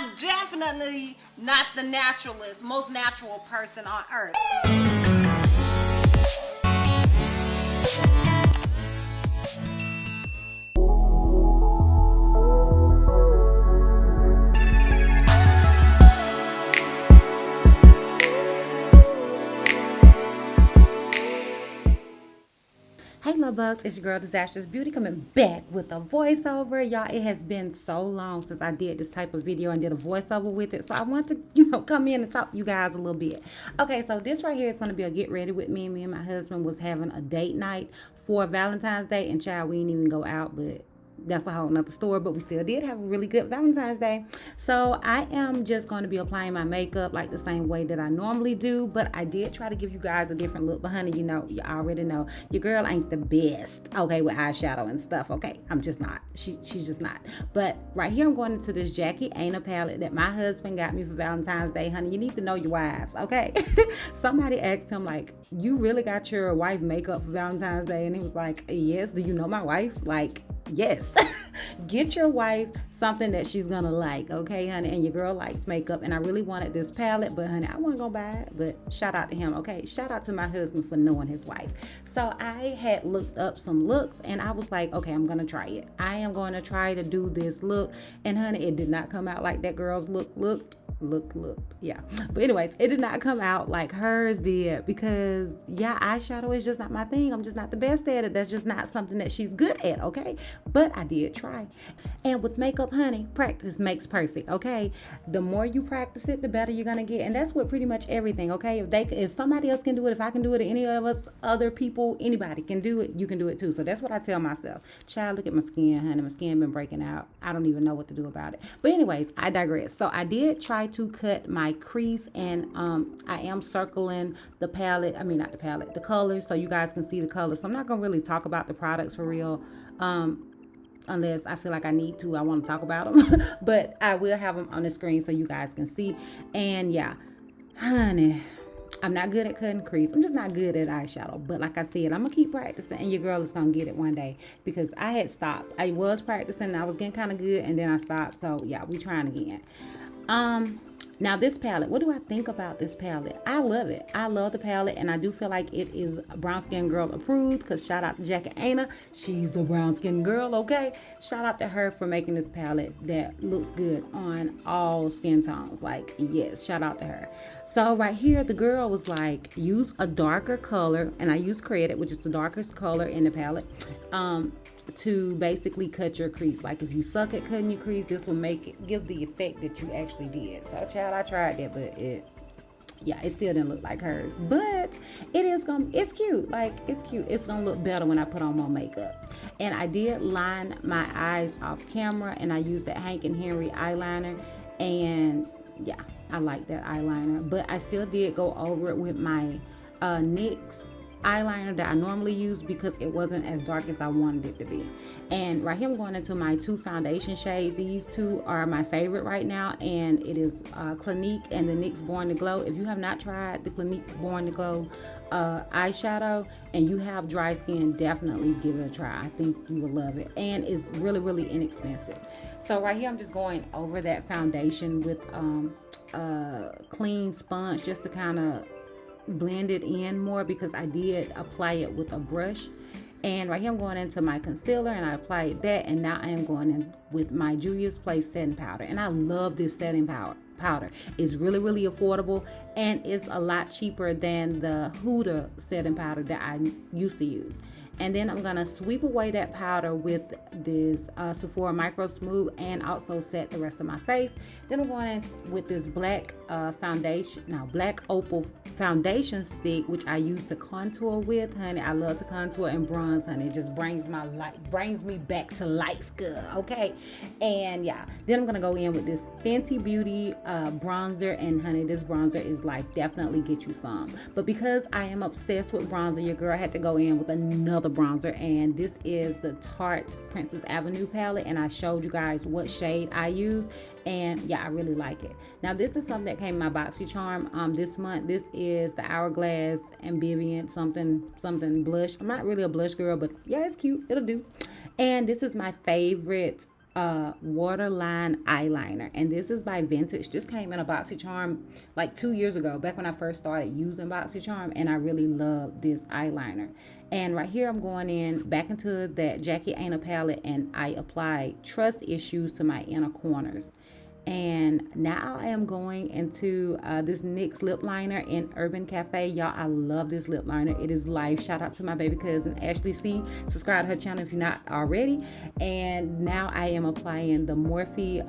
I'm definitely not the naturalist, most natural person on earth. Hey love bugs, it's your girl Disastrous Beauty coming back with a voiceover. Y'all, it has been so long since I did this type of video and did a voiceover with it. So I want to, come in and talk to you guys a little bit. Okay, so this right here is going to be a get ready with me. Me and my husband was having a date night for Valentine's Day. And child, we didn't even go out, but that's a whole nother story, but we still did have a really good Valentine's Day. So I am just going to be applying my makeup like the same way that I normally do, but I did try to give you guys a different look. But honey, you already know your girl ain't the best, okay, with eyeshadow and stuff. Okay, I'm just not. She's just not. But right here I'm going into this Jackie Aina palette that my husband got me for Valentine's Day. Honey, you need to know your wives, okay? Somebody asked him, like, you really got your wife makeup for Valentine's Day? And he was like, yes. Do you know my wife? Like, yes. Get your wife something that she's gonna like, okay, honey? And your girl likes makeup, and I really wanted this palette, but honey, I wasn't gonna buy it. But shout out to him, okay? Shout out to my husband for knowing his wife. So I had looked up some looks, and I was like, okay, I'm gonna try it. I am going to try to do this look, and honey, it did not come out like that girl's looked. Yeah, but anyways, it did not come out like hers did, because eyeshadow is just not my thing. I'm just not the best at it. That's just not something that she's good at, okay? But I did try. And with makeup, honey, practice makes perfect, okay? The more you practice it, the better you're gonna get. And that's with pretty much everything, okay? If somebody else can do it, if I can do it, any of us other people, anybody can do it, you can do it too. So that's what I tell myself. Child, look at my skin, honey. My skin been breaking out. I don't even know what to do about it. But anyways, I digress. So I did try to cut my crease, and I am circling the palette. I mean, not the palette, the colors, so you guys can see the colors. So I'm not gonna really talk about the products for real, unless I feel like I need to. I want to talk about them, but I will have them on the screen so you guys can see. And yeah, honey, I'm not good at cutting crease. I'm just not good at eyeshadow. But like I said, I'm gonna keep practicing, and your girl is gonna get it one day, because I had stopped. I was practicing, and I was getting kind of good, and then I stopped. So yeah, we trying again. Now this palette, what do I think about this palette? I love it. I love the palette, and I do feel like it is brown skin girl approved, because shout out to Jackie Aina. She's a brown skin girl, okay? Shout out to her for making this palette that looks good on all skin tones. Like, yes, shout out to her. So right here, the girl was like, use a darker color, and I use Credit, which is the darkest color in the palette, to basically cut your crease. Like, if you suck at cutting your crease, this will give the effect that you actually did. So child, I tried that, but it still didn't look like hers. But it's cute. Like, it's cute. It's gonna look better when I put on more makeup. And I did line my eyes off camera, and I used that Hank and Henry eyeliner, and yeah, I like that eyeliner. But I still did go over it with my NYX eyeliner that I normally use, because it wasn't as dark as I wanted it to be. And right here I'm going into my two foundation shades. These two are my favorite right now, and it is Clinique and the NYX Born to Glow. If you have not tried the Clinique Born to Glow eyeshadow and you have dry skin, definitely give it a try. I think you will love it, and it's really, really inexpensive. So right here I'm just going over that foundation with a clean sponge, just to kind of blend it in more, because I did apply it with a brush. And right here I'm going into my concealer, and I applied that, and now I am going in with my Juvia's Place setting powder. And I love this setting powder. It's really, really affordable, and it's a lot cheaper than the Huda setting powder that I used to use. And then I'm gonna sweep away that powder with this Sephora Micro Smooth, and also set the rest of my face. Then I'm going in with this black black opal foundation stick, which I use to contour with, honey. I love to contour and bronze, honey. It just brings me back to life, girl. Okay, and yeah, then I'm gonna go in with this Fenty Beauty bronzer, and honey, this bronzer is life. Definitely get you some. But because I am obsessed with bronzer, your girl had to go in with another bronzer, and this is the Tarte Princess Avenue palette, and I showed you guys what shade I use, and yeah, I really like it. Now this is something that came in my BoxyCharm this month. This is the Hourglass Ambient something blush. I'm not really a blush girl, but yeah, it's cute, it'll do. And this is my favorite waterline eyeliner, and this is by Vintage. This came in a BoxyCharm like 2 years ago, back when I first started using BoxyCharm, and I really love this eyeliner. And right here I'm going in back into that Jackie Aina palette, and I applied Trust Issues to my inner corners. And now I am going into this NYX lip liner in Urban Cafe. Y'all, I love this lip liner. It is life. Shout out to my baby cousin Ashley C. Subscribe to her channel if you're not already. And now I am applying the Morphe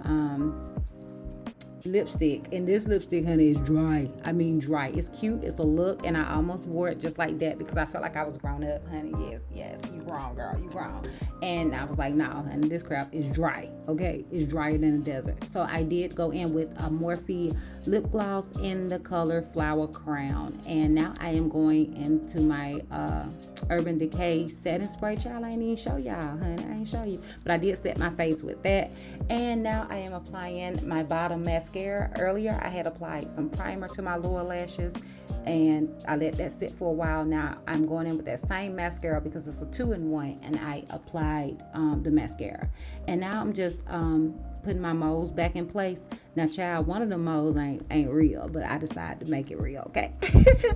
lipstick, and this lipstick, honey, is dry. I mean dry. It's cute, it's a look, and I almost wore it just like that because I felt like I was grown up, honey. Yes, you grown, girl, you grown. And I was like, no, honey, this crap is dry. Okay, it's drier than the desert. So I did go in with a Morphe lip gloss in the color Flower Crown, and now I am going into my Urban Decay setting spray. Child, I ain't even show y'all, honey. I ain't show you, but I did set my face with that. And now I am applying my bottom mascara. Earlier I had applied some primer to my lower lashes, and I let that sit for a while. Now I'm going in with that same mascara because it's a 2-in-1, and I applied the mascara. And now I'm just putting my moles back in place. Now, child, one of the moles ain't real, but I decided to make it real, okay?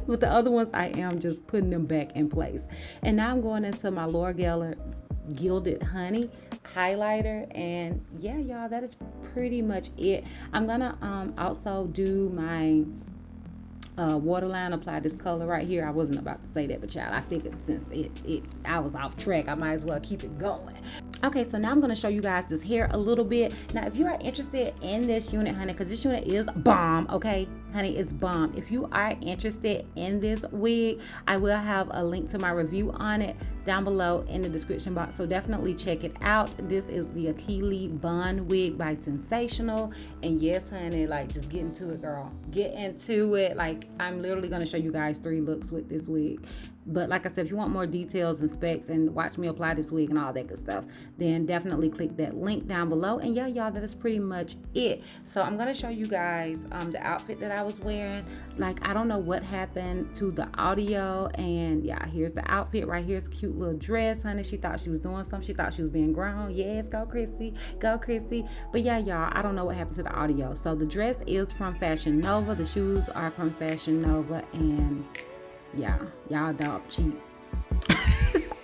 But the other ones, I am just putting them back in place. And now I'm going into my Laura Geller Gilded Honey highlighter, and yeah, y'all, that is pretty much it. I'm gonna also do my waterline, apply this color right here. I wasn't about to say that, but child, I figured since I was off track, I might as well keep it going. Okay, so now I'm going to show you guys this hair a little bit. Now, if you are interested in this unit, honey, because this unit is bomb, okay? Honey, it's bomb. If you are interested in this wig, I will have a link to my review on it down below in the description box, so definitely check it out. This is the Akili Bun wig by Sensational, and yes, honey, like, just get into it, girl. Get into it. Like, I'm literally going to show you guys 3 looks with this wig. But like I said, if you want more details and specs and watch me apply this wig and all that good stuff, then definitely click that link down below. And yeah, y'all, that is pretty much it. So I'm going to show you guys the outfit that I was wearing. Like, I don't know what happened to the audio. And yeah, here's the outfit right here. It's a cute little dress, honey. She thought she was doing something. She thought she was being grown. Yes, go Chrissy. Go Chrissy. But yeah, y'all, I don't know what happened to the audio. So the dress is from Fashion Nova. The shoes are from Fashion Nova. And yeah, y'all know I'm cheap.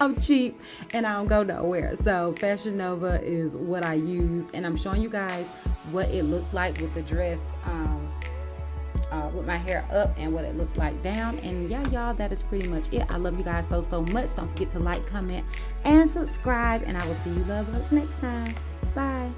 I'm cheap and I don't go nowhere. So Fashion Nova is what I use, and I'm showing you guys what it looked like with the dress, with my hair up, and what it looked like down. And yeah, y'all, that is pretty much it. I love you guys so much. Don't forget to like, comment, and subscribe, and I will see you lovers next time. Bye.